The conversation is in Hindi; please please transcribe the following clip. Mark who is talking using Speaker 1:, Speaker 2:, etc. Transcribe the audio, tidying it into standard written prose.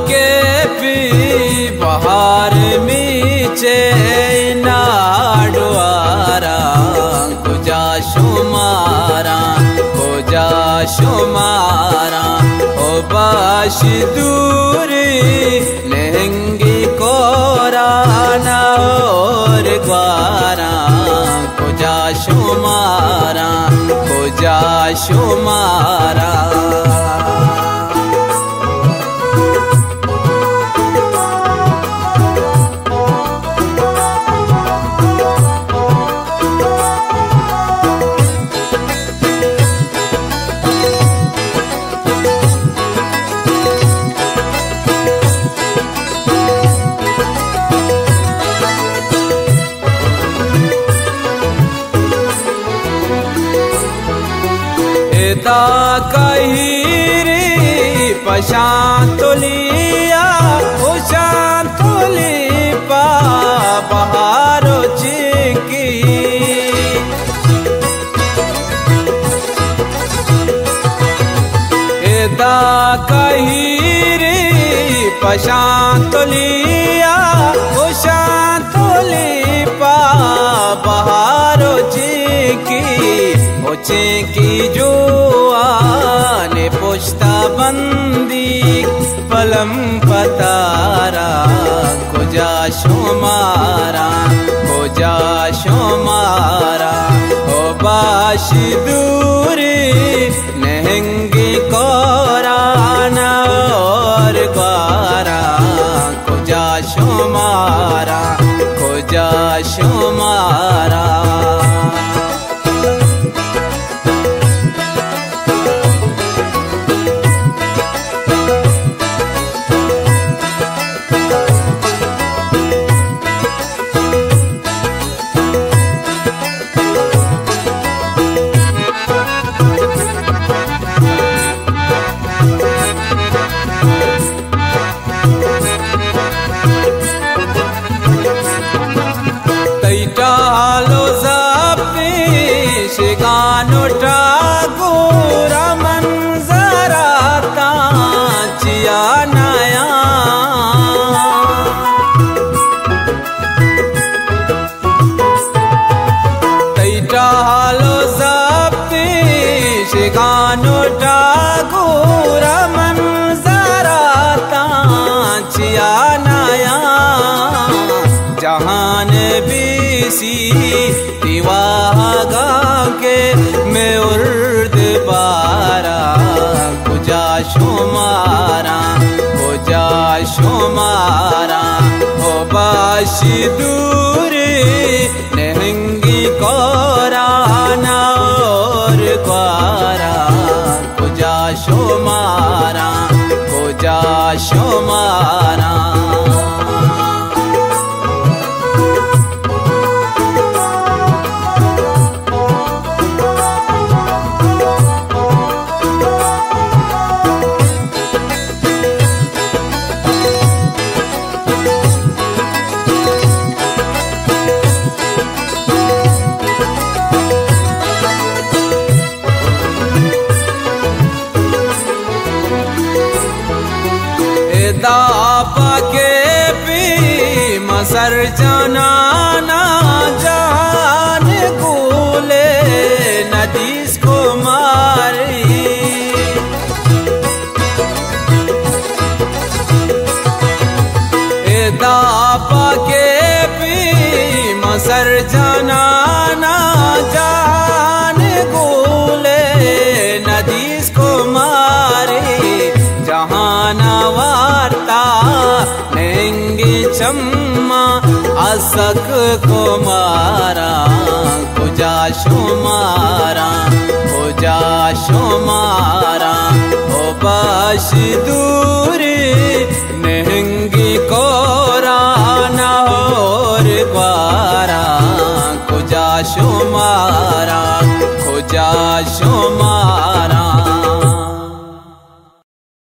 Speaker 1: के पी बहार मीचे नाडवारा कुजा शुमारा ओ बाश दूरी लहंगी कोराना और ग्वारा कुजा शुमारा ता कहीरी पशांतुलिया उशांतुली पा बहारो चिकी ता कहीरी पशांतुलिया उशांतुली पा बहारो चिकी की जो आने पुश्ता बंदी पलम पतारा कुजा शुमारा ओ बाश दूरी नहंगी कोराना और ग्वारा कुजा शुमारा लो ज़ापी शिगानो टागो रमन जरा ताचिया नया तैटा लो ज़ापी शिगानो टागो रमन जरा ताचिया नया जहान बीसी तिवागा के मैं उर्द बारा कुजा शुमारा हो बाश दूरी नहंगी कोराना और ग्वारा कुजा शुमारा दापा के पी मसर जनाना जान गुले नदीस को मारी दापा के पी मसर जनाना जान गुले नदीस को मारी जहाना नेंगी चम्मा असक को मारा कुजा शुमारा ओ बाश दूरी नेंगी कोराना और ग्वारा कुजा शुमारा